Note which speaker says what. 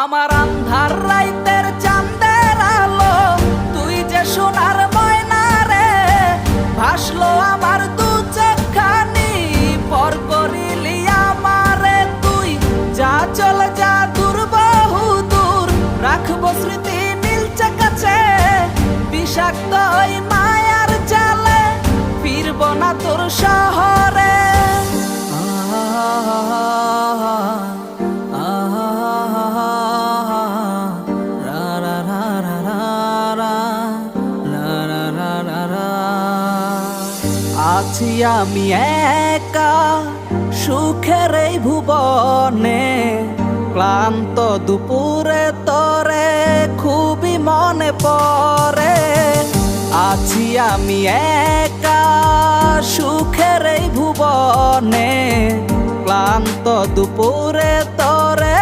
Speaker 1: আমার আন্ধার রাইতের চাঁদের আলো, তুই যে সোনার ময়না রে, ভাসলো আমার দু চোখখানি, পর করিলি আমারে তুই। যা চলে যা দূর বহু দূর, রাখবো স্মৃতি মিলছে কাছে, বিষাক্ত ওই মায়ার জালে ফিরবো না তোর শহরে। আছি আমি একা সুখের এই ভুবনে, ক্লান্ত দুপুরে তোরে খুবই মনে পড়ে। আছি আমি একা সুখের এই ভুবনে, ক্লান্ত দুপুরে তোরে